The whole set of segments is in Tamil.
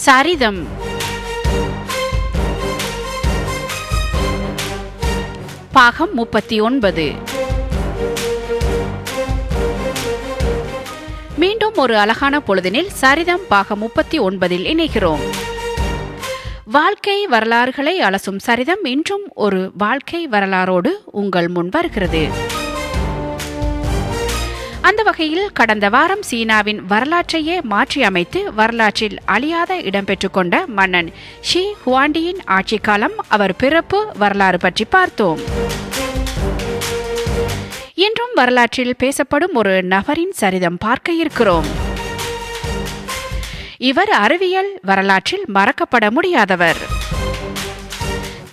சரிதம். பாகம் 39. மீண்டும் ஒரு அழகான பொழுதினில் சரிதம் பாகம் 39 இணைகிறோம். வாழ்க்கை வரலாறுகளை அலசும் சரிதம் இன்றும் ஒரு வாழ்க்கை வரலாறோடு உங்கள் முன் வருகிறது. அந்த வகையில் கடந்த வாரம் சீனாவின் வரலாற்றையே மாற்றி அமைத்து வரலாற்றில் அழியாத இடம்பெற்றுக் கொண்ட மன்னன் ஷி ஹுவாண்டியின் ஆட்சி காலம், அவர் பிறப்பு வரலாறு பற்றி பார்த்தோம். இன்றும் வரலாற்றில் பேசப்படும் ஒரு நபரின் சரிதம் பார்க்க இருக்கிறோம். இவர் அறிவியல் வரலாற்றில் மறக்கப்பட முடியாதவர்.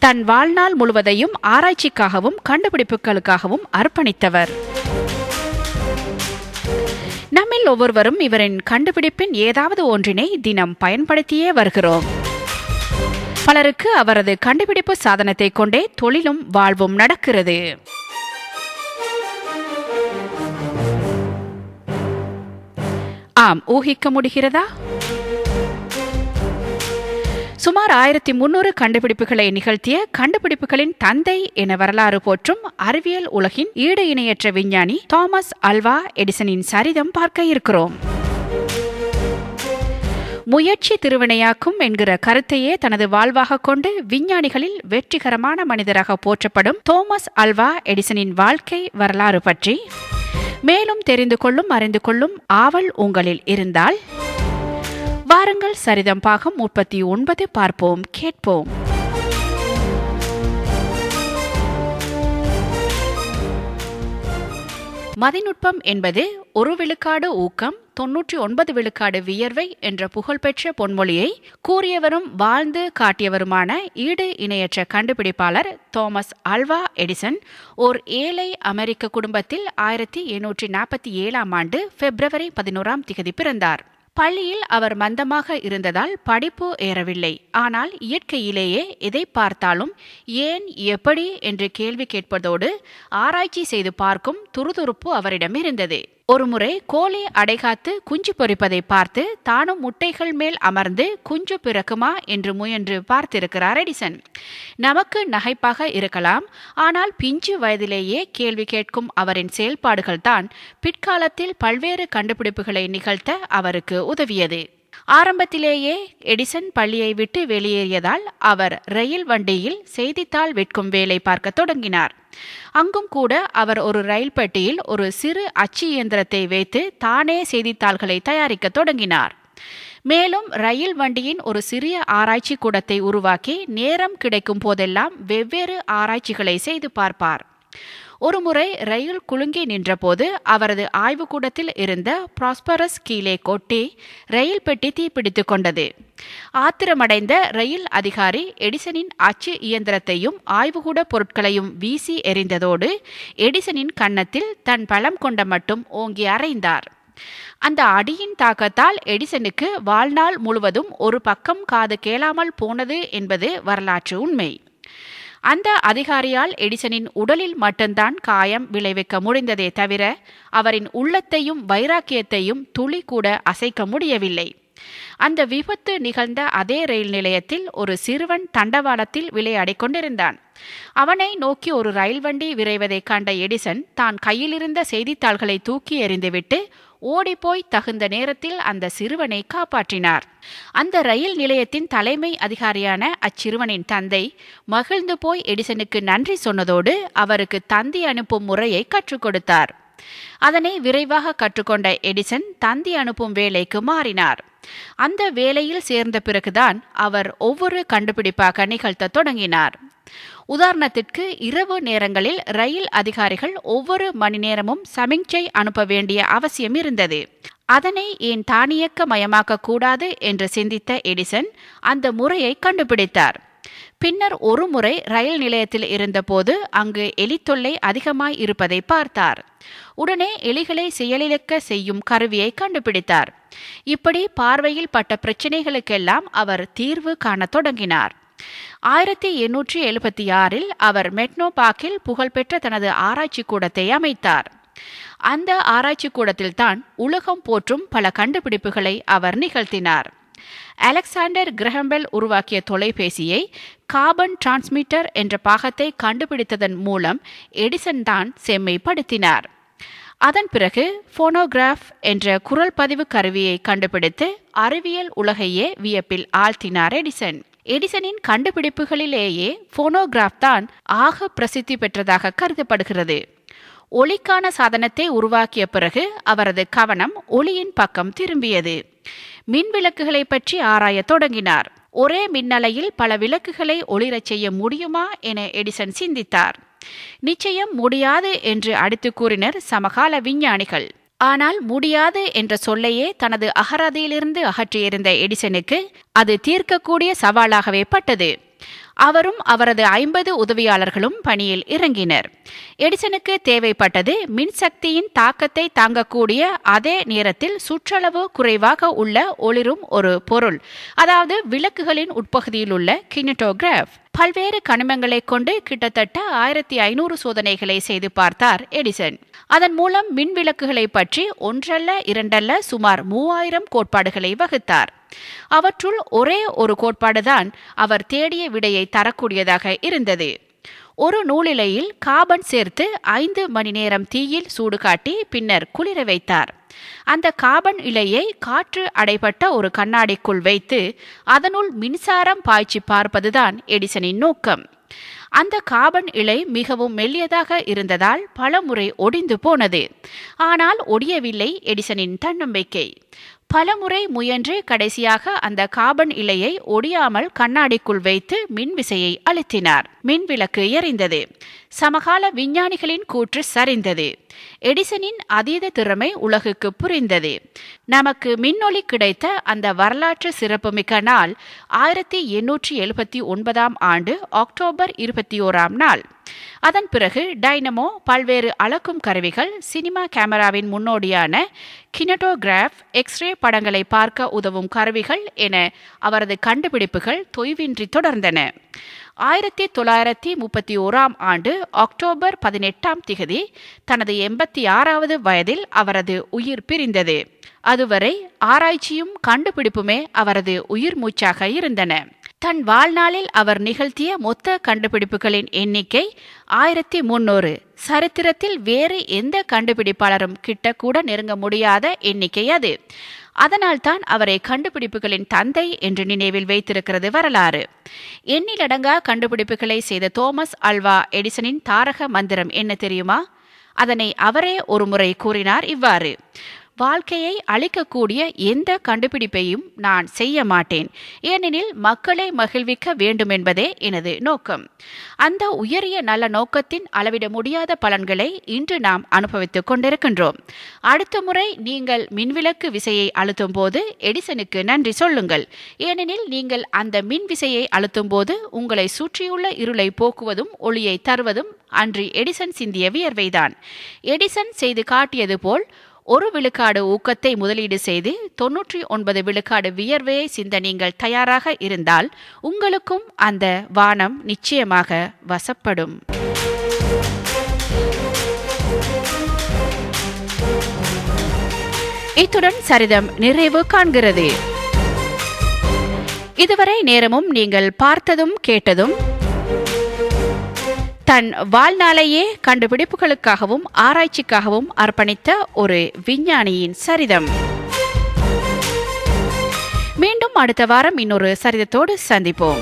தன் வாழ்நாள் முழுவதையும் ஆராய்ச்சிக்காகவும் கண்டுபிடிப்புகளுக்காகவும் அர்ப்பணித்தவர். நம்மில் ஒவ்வொருவரும் இவரின் கண்டுபிடிப்பின் ஏதாவது ஒன்றினை தினம் பயன்படுத்தியே வருகிறோம். பலருக்கு அவரது கண்டுபிடிப்பு சாதனத்தை கொண்டே தொழிலும் வாழ்வும் நடக்கிறது. ஆம், ஊகிக்க முடிகிறதா? சுமார் 1300 கண்டுபிடிப்புகளை நிகழ்த்திய கண்டுபிடிப்புகளின் தந்தை என வரலாறு போற்றும் அறிவியல் உலகின் ஈடு இணையற்ற விஞ்ஞானி தாமஸ் அல்வா எடிசனின் சரிதம் பார்க்க இருக்கிறோம். முயற்சி திருவினையாக்கும் என்கிற கருத்தையே தனது வாழ்வாக கொண்டு விஞ்ஞானிகளில் வெற்றிகரமான மனிதராக போற்றப்படும் தாமஸ் அல்வா எடிசனின் வாழ்க்கை வரலாறு பற்றி மேலும் தெரிந்து கொள்ளும் அறிந்து கொள்ளும் ஆவல் உங்களில் இருந்தால் வாருங்கள், சரிதம் பாகம் 39 பார்ப்போம், கேட்போம். மதிநுட்பம் என்பது 1 விழுக்காடு ஊக்கம் 99 விழுக்காடு வியர்வை என்ற புகழ்பெற்ற பொன்மொழியை கூறியவரும் வாழ்ந்து காட்டியவருமான ஈடு இணையற்ற கண்டுபிடிப்பாளர் தாமஸ் அல்வா எடிசன் ஓர் ஏழை அமெரிக்க குடும்பத்தில் 1847 ஆண்டு பிப்ரவரி 11 பிறந்தார். பள்ளியில் அவர் மந்தமாக இருந்ததால் படிப்பு ஏறவில்லை. ஆனால் இயற்கையிலேயே எதை பார்த்தாலும் ஏன், எப்படி என்று கேள்வி கேட்பதோடு ஆராய்ச்சி செய்து பார்க்கும் துருதுருப்பு அவரிடம் இருந்தது. ஒருமுறை கோழி அடைகாத்து குஞ்சு பொரிப்பதை பார்த்து தானும் முட்டைகள் மேல் அமர்ந்து குஞ்சு பிறக்குமா என்று முயன்று பார்த்திருக்கிறார் எடிசன். நமக்கு நகைப்பாக இருக்கலாம், ஆனால் பிஞ்சு வயதிலேயே கேள்வி கேட்கும் அவரின் செயல்பாடுகள் தான் பிற்காலத்தில் பல்வேறு கண்டுபிடிப்புகளை நிகழ்த்த அவருக்கு உதவியது. ஆரம்பத்திலேயே எடிசன் பள்ளியை விட்டு வெளியேறியதால் அவர் ரயில் வண்டியில் செய்தித்தாள் விற்கும் வேலை பார்க்க தொடங்கினார். அங்கும் கூட அவர் ஒரு ரயில் பெட்டியில் ஒரு சிறு அச்சு இயந்திரத்தை வைத்து தானே செய்தித்தாள்களை தயாரிக்க தொடங்கினார். மேலும் ரயில் வண்டியின் ஒரு சிறிய ஆராய்ச்சி கூடத்தை உருவாக்கி நேரம் கிடைக்கும் போதெல்லாம் வெவ்வேறு ஆராய்ச்சிகளை செய்து பார்ப்பார். ஒருமுறை ரயில் குலுங்கி நின்றபோது அவரது ஆய்வுக்கூடத்தில் இருந்த பிராஸ்பரஸ் கீழே கொட்டி ரயில் பெட்டி தீப்பிடித்துக் கொண்டது. ஆத்திரமடைந்த ரயில் அதிகாரி எடிசனின் அச்சு இயந்திரத்தையும் ஆய்வுகூட பொருட்களையும் வீசி எறிந்ததோடு எடிசனின் கன்னத்தில் தன் பலம் கொண்ட மட்டும் ஓங்கி அறைந்தார். அந்த அடியின் தாக்கத்தால் எடிசனுக்கு வாழ்நாள் முழுவதும் ஒரு பக்கம் காது கேளாமல் போனது என்பது வரலாற்று உண்மை. அந்த அதிகாரியால் எடிசனின் உடலில் மட்டும்தான் காயம் விளைவிக்க முடிந்ததே தவிர அவரின் உள்ளத்தையும் வைராக்கியத்தையும் துளி கூட அசைக்க முடியவில்லை. அந்த விபத்து நிகழ்ந்த அதே ரயில் நிலையத்தில் ஒரு சிறுவன் தண்டவாளத்தில் விளையாடிக் கொண்டிருந்தான். அவனை நோக்கி ஒரு ரயில் வண்டி விரைவதை கண்ட எடிசன் தான் கையிலிருந்த செய்தித்தாள்களை தூக்கி எறிந்துவிட்டு ஓடிப்போய் தகுந்த நேரத்தில் அந்த சிறுவனை காப்பாற்றினார். அந்த ரயில் நிலையத்தின் தலைமை அதிகாரியான அச்சிறுவனின் தந்தை மகிழ்ந்து போய் எடிசனுக்கு நன்றி சொன்னதோடு அவருக்கு தந்தி அனுப்பும் முறையை கற்றுக் கொடுத்தார். அதனை விரைவாக கற்றுக்கொண்ட எடிசன் தந்தி அனுப்பும் வேலைக்கு மாறினார். அந்த வேலையில் சேர்ந்த பிறகுதான் அவர் ஒவ்வொரு கண்டுபிடிப்பாக நிகழ்த்த தொடங்கினார். உதாரணத்திற்கு இரவு நேரங்களில் ரயில் அதிகாரிகள் ஒவ்வொரு மணி நேரமும் சமிக்ஞை அனுப்ப வேண்டிய அவசியம் இருந்தது. அதனை ஏன் தானியக்க மயமாக்க கூடாது என்று சிந்தித்த எடிசன் அந்த முறையை கண்டுபிடித்தார். பின்னர் ஒரு முறை ரயில் நிலையத்தில் இருந்தபோது அங்கு எலித்தொல்லை அதிகமாய் இருப்பதை பார்த்தார். உடனே எலிகளை செயலிழக்க செய்யும் கருவியை கண்டுபிடித்தார். இப்படி பார்வையில் பட்ட பிரச்சினைகளுக்கெல்லாம் அவர் தீர்வு காண தொடங்கினார். 1876 அவர் மெட்னோ பார்க்கில் புகழ்பெற்ற தனது ஆராய்ச்சி கூடத்தை அமைத்தார். அந்த ஆராய்ச்சி கூடத்தில்தான் உலகம் போற்றும் பல கண்டுபிடிப்புகளை அவர் நிகழ்த்தினார். அலெக்சாண்டர் கிரஹம்பெல் உருவாக்கிய தொலைபேசியை கார்பன் டிரான்ஸ்மிட்டர் என்ற பாகத்தை கண்டுபிடித்ததன் மூலம் எடிசன் தான் செம்மைப்படுத்தினார். அதன் பிறகு போனோகிராஃப் என்ற குரல் பதிவு கருவியை கண்டுபிடித்து அறிவியல் உலகையே வியப்பில் ஆழ்த்தினார் எடிசன். எடிசனின் கண்டுபிடிப்புகளிலேயே போனோகிராஃப் தான் ஆக பிரசித்தி பெற்றதாக கருதப்படுகிறது. ஒளிக்கான சாதனத்தை உருவாக்கிய பிறகு அவரது கவனம் ஒளியின் பக்கம் திரும்பியது. மின் விளக்குகளை பற்றி ஆராய தொடங்கினார். ஒரே மின்னலையில் பல விளக்குகளை ஒளிரச் செய்ய முடியுமா என எடிசன் சிந்தித்தார். நிச்சயம் முடியாது என்று அடித்து கூறினர் சமகால விஞ்ஞானிகள். ஆனால் முடியாது என்ற சொல்லையே தனது அகராதியிலிருந்து அகற்றியிருந்த எடிசனுக்கு அது தீர்க்கக்கூடிய சவாலாகவே பட்டது. அவரும் அவரது 50 உதவியாளர்களும் பணியில் இறங்கினர். எடிசனுக்கு தேவைப்பட்டது மின்சக்தியின் தாக்கத்தை தாங்கக்கூடிய அதே நேரத்தில் சுற்றளவு குறைவாக உள்ள ஒளிரும் ஒரு பொருள், அதாவது விளக்குகளின் உட்பகுதியில் உள்ள கினட்டோகிராஃப். பல்வேறு கனிமங்களை கொண்டு கிட்டத்தட்ட 1500 சோதனைகளை செய்து பார்த்தார் எடிசன். அதன் மூலம் மின் விளக்குகளை பற்றி ஒன்றல்ல இரண்டல்ல சுமார் 3000 கோட்பாடுகளை வகுத்தார். அவற்றுள் ஒரே ஒரு கோட்பாடுதான் அவர் தேடிய விடையை தரக்கூடியதாக இருந்தது. ஒரு நூலிலையில் கார்பன் சேர்த்து 5 மணி நேரம் தீயில் சூடு காட்டி பின்னர் குளிர வைத்தார். அந்த கார்பன் இலையை காற்று அடைபட்ட ஒரு கண்ணாடிக்குள் வைத்து அதனுள் மின்சாரம் பாய்ச்சி பார்ப்பதுதான் எடிசனின் நோக்கம். அந்த கார்பன் இலை மிகவும் மெல்லியதாக இருந்ததால் பலமுறை ஒடிந்து போனது. ஆனால் ஒடியவில்லை எடிசனின் தன்னம்பிக்கை. பலமுறை முயன்று கடைசியாக அந்த கார்பன் இலையை ஒடியாமல் கண்ணாடிக்குள் வைத்து மின்விசையை அழுத்தினார். மின்விளக்கு எரிந்தது. சமகால விஞ்ஞானிகளின் கூற்று சரிந்தது. எடிசனின் அதீத திறமை உலகுக்கு புரிந்தது. நமக்கு மின்னொளி கிடைத்த அந்த வரலாற்று சிறப்புமிக்க நாள் 1879 ஆண்டு அக்டோபர் 21 நாள். அதன் பிறகு டைனமோ, பல்வேறு அளக்கும் கருவிகள், சினிமா கேமராவின் முன்னோடியான கினட்டோகிராஃப், எக்ஸ்ரே படங்களை பார்க்க உதவும் கருவிகள் என அவரது கண்டுபிடிப்புகள் தொய்வின்றி தொடர்ந்தன. 1931 ஆண்டு அக்டோபர் 18 தனது 86வது வயதில் அவரது உயிர் பிரிந்தது. அதுவரை ஆராய்ச்சியும் கண்டுபிடிப்புமே அவரது உயிர் மூச்சாக இருந்தன. தன் வாழ்நாளில் அவர் நிகழ்த்திய மொத்த கண்டுபிடிப்புகளின் எண்ணிக்கை 1300. சரித்திரத்தில் வேறு எந்த கண்டுபிடிப்பாளரும் கிட்ட கூட நெருங்க முடியாத எண்ணிக்கை அது. அதனால்தான் அவரை கண்டுபிடிப்புகளின் தந்தை என்று நினைவில் வைத்திருக்கிறது வரலாறு. எண்ணிலடங்கா கண்டுபிடிப்புகளை செய்த தோமஸ் ஆல்வா எடிசனின் தாரக மந்திரம் என்ன தெரியுமா? அதனை அவரே ஒருமுறை கூறினார் இவ்வாறு: வாழ்க்கையை அளிக்கக்கூடிய எந்த கண்டுபிடிப்பையும் நான் செய்ய மாட்டேன், ஏனெனில் மக்களை மகிழ்விக்க வேண்டுமென்பதே எனது நோக்கம். அந்த உயரிய நல்ல நோக்கத்தின் அளவிட முடியாத பலன்களை இன்று நாம் அனுபவித்துக் கொண்டிருக்கின்றோம். அடுத்த முறை நீங்கள் மின்விளக்கு விசையை அழுத்தும் போது எடிசனுக்கு நன்றி சொல்லுங்கள். ஏனெனில் நீங்கள் அந்த மின் விசையை அழுத்தும் போது உங்களை சுற்றியுள்ள இருளை போக்குவதும் ஒளியை தருவதும் அன்று எடிசன் சிந்திய வியர்வைதான். எடிசன் செய்து காட்டியது போல் 1 விழுக்காடு ஊக்கத்தை முதலீடு செய்து 99 விழுக்காடு வியர்வையை சிந்த நீங்கள் தயாராக இருந்தால் உங்களுக்கும் அந்த வானம் நிச்சயமாக வசப்படும். இத்துடன் சரிதம் நிறைவு காண்கிறது. இதுவரை நேரமும் நீங்கள் பார்த்ததும் கேட்டதும் தன் வாழ்நாளையே கண்டுபிடிப்புகளுக்காகவும் ஆராய்ச்சிக்காகவும் அர்ப்பணித்த ஒரு விஞ்ஞானியின் சரிதம். மீண்டும் அடுத்த வாரம் இன்னொரு சரிதத்தோடு சந்திப்போம்.